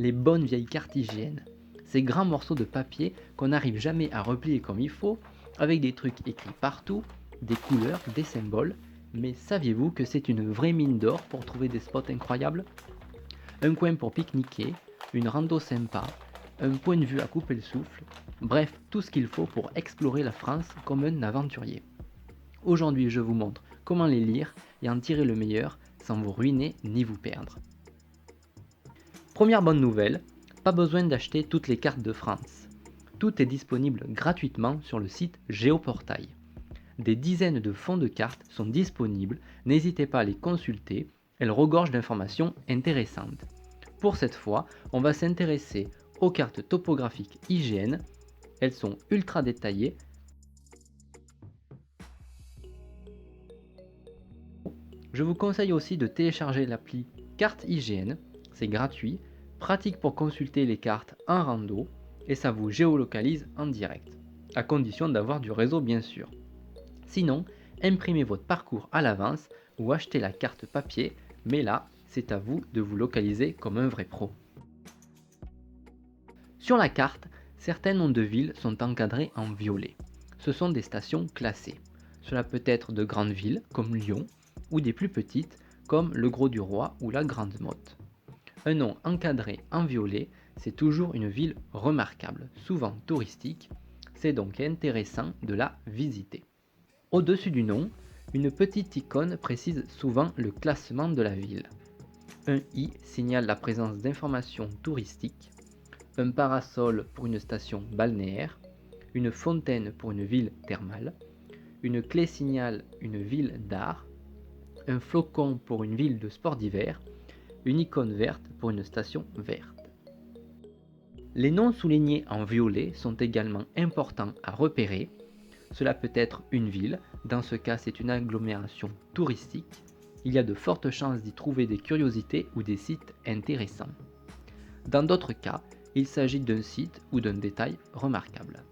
les bonnes vieilles cartes IGN. Ces grands morceaux de papier qu'on n'arrive jamais à replier comme il faut, avec des trucs écrits partout, des couleurs, des symboles, mais saviez-vous que c'est une vraie mine d'or pour trouver des spots incroyables? Un coin pour pique-niquer, une rando sympa, un point de vue à couper le souffle, bref, tout ce qu'il faut pour explorer la France comme un aventurier. Aujourd'hui, je vous montre comment les lire et en tirer le meilleur sans vous ruiner ni vous perdre. Première bonne nouvelle, pas besoin d'acheter toutes les cartes de France. Tout est disponible gratuitement sur le site Géoportail. Des dizaines de fonds de cartes sont disponibles, n'hésitez pas à les consulter, elles regorgent d'informations intéressantes. Pour cette fois, on va s'intéresser aux cartes topographiques IGN, elles sont ultra détaillées. Je vous conseille aussi de télécharger l'appli Carte IGN, c'est gratuit, pratique pour consulter les cartes en rando et ça vous géolocalise en direct, à condition d'avoir du réseau bien sûr. Sinon, imprimez votre parcours à l'avance ou achetez la carte papier, mais là, c'est à vous de vous localiser comme un vrai pro. Sur la carte, certains noms de villes sont encadrés en violet. Ce sont des stations classées. Cela peut être de grandes villes comme Lyon ou des plus petites comme le Grau-du-Roi ou la Grande-Motte. Un nom encadré en violet, c'est toujours une ville remarquable, souvent touristique, c'est donc intéressant de la visiter. Au-dessus du nom, une petite icône précise souvent le classement de la ville. Un i signale la présence d'informations touristiques, un parasol pour une station balnéaire, une fontaine pour une ville thermale, une clé signale une ville d'art, un flocon pour une ville de sport d'hiver, une icône verte pour une station verte. Les noms soulignés en violet sont également importants à repérer. Cela peut être une ville, dans ce cas c'est une agglomération touristique. Il y a de fortes chances d'y trouver des curiosités ou des sites intéressants. Dans d'autres cas, il s'agit d'un site ou d'un détail remarquable.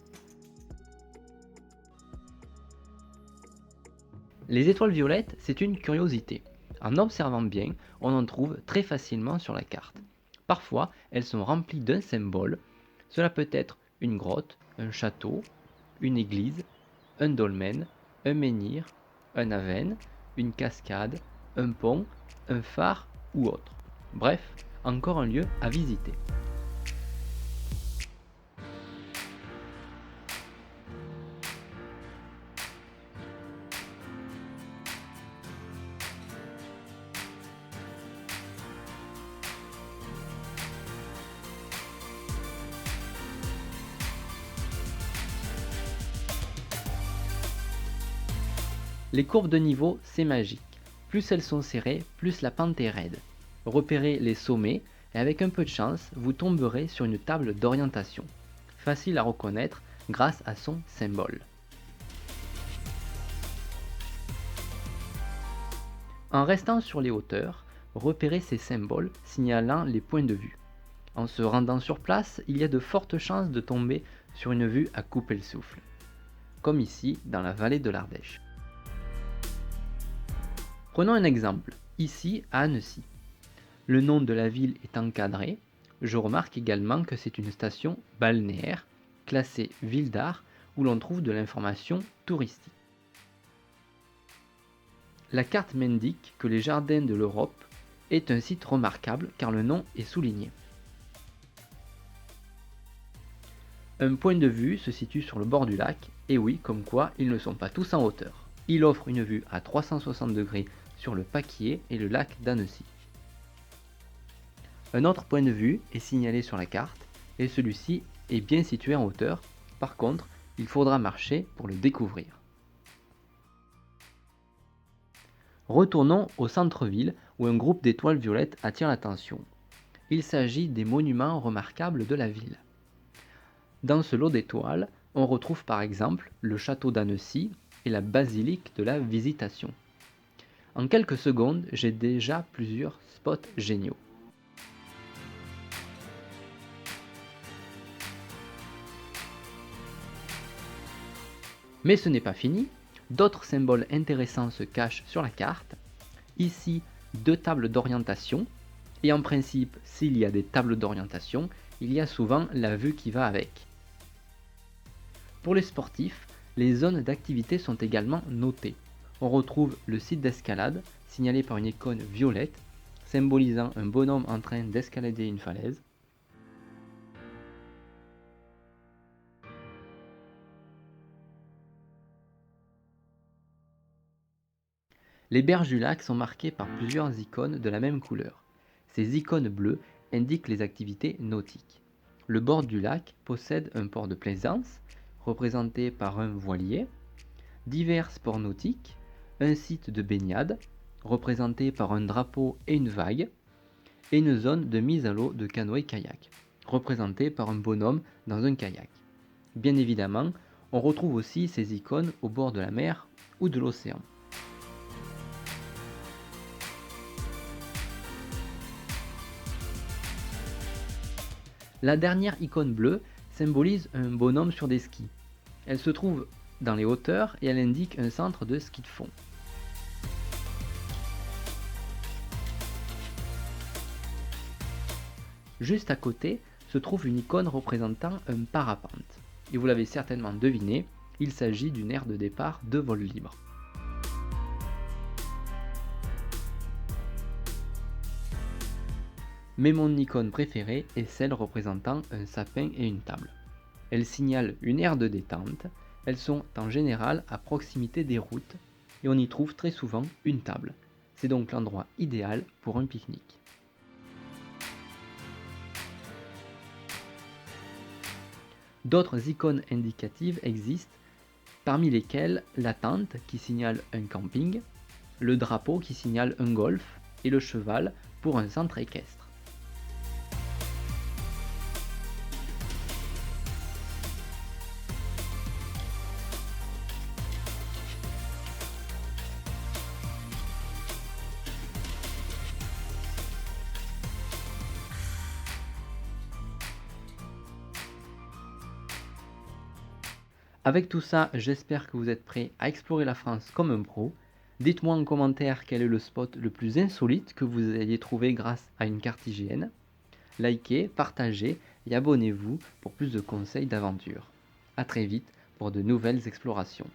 Les étoiles violettes, c'est une curiosité. En observant bien, on en trouve très facilement sur la carte. Parfois, elles sont remplies d'un symbole. Cela peut être une grotte, un château, une église, un dolmen, un menhir, un aven, une cascade, un pont, un phare ou autre. Bref, encore un lieu à visiter. Les courbes de niveau, c'est magique. Plus elles sont serrées, plus la pente est raide. Repérez les sommets et avec un peu de chance, vous tomberez sur une table d'orientation. Facile à reconnaître grâce à son symbole. En restant sur les hauteurs, repérez ces symboles signalant les points de vue. En se rendant sur place, il y a de fortes chances de tomber sur une vue à couper le souffle. Comme ici, dans la vallée de l'Ardèche. Prenons un exemple, ici à Annecy. Le nom de la ville est encadré. Je remarque également que c'est une station balnéaire, classée ville d'art, où l'on trouve de l'information touristique. La carte m'indique que les jardins de l'Europe est un site remarquable car le nom est souligné. Un point de vue se situe sur le bord du lac, et oui, comme quoi ils ne sont pas tous en hauteur. Il offre une vue à 360 degrés sur le Paquier et le lac d'Annecy. Un autre point de vue est signalé sur la carte, et celui-ci est bien situé en hauteur. Par contre, il faudra marcher pour le découvrir. Retournons au centre-ville où un groupe d'étoiles violettes attire l'attention. Il s'agit des monuments remarquables de la ville. Dans ce lot d'étoiles, on retrouve par exemple le château d'Annecy et la basilique de la Visitation. En quelques secondes, j'ai déjà plusieurs spots géniaux. Mais ce n'est pas fini, d'autres symboles intéressants se cachent sur la carte. Ici, deux tables d'orientation, Et en principe, s'il y a des tables d'orientation, il y a souvent la vue qui va avec. Pour les sportifs, les zones d'activité sont également notées. On retrouve le site d'escalade, signalé par une icône violette, symbolisant un bonhomme en train d'escalader une falaise. Les berges du lac sont marquées par plusieurs icônes de la même couleur. Ces icônes bleues indiquent les activités nautiques. Le bord du lac possède un port de plaisance, représenté par un voilier, divers sports nautiques, un site de baignade, représenté par un drapeau et une vague, et une zone de mise à l'eau de canoë-kayak, représentée par un bonhomme dans un kayak. Bien évidemment, on retrouve aussi ces icônes au bord de la mer ou de l'océan. La dernière icône bleue symbolise un bonhomme sur des skis. Elle se trouve dans les hauteurs et elle indique un centre de ski de fond. Juste à côté se trouve une icône représentant un parapente. Et vous l'avez certainement deviné, il s'agit d'une aire de départ de vol libre. Mais mon icône préférée est celle représentant un sapin et une table. Elles signalent une aire de détente, elles sont en général à proximité des routes et on y trouve très souvent une table. C'est donc l'endroit idéal pour un pique-nique. D'autres icônes indicatives existent, parmi lesquelles la tente qui signale un camping, le drapeau qui signale un golf et le cheval pour un centre équestre. Avec tout ça, j'espère que vous êtes prêts à explorer la France comme un pro. Dites-moi en commentaire quel est le spot le plus insolite que vous ayez trouvé grâce à une carte IGN. Likez, partagez et abonnez-vous pour plus de conseils d'aventure. A très vite pour de nouvelles explorations.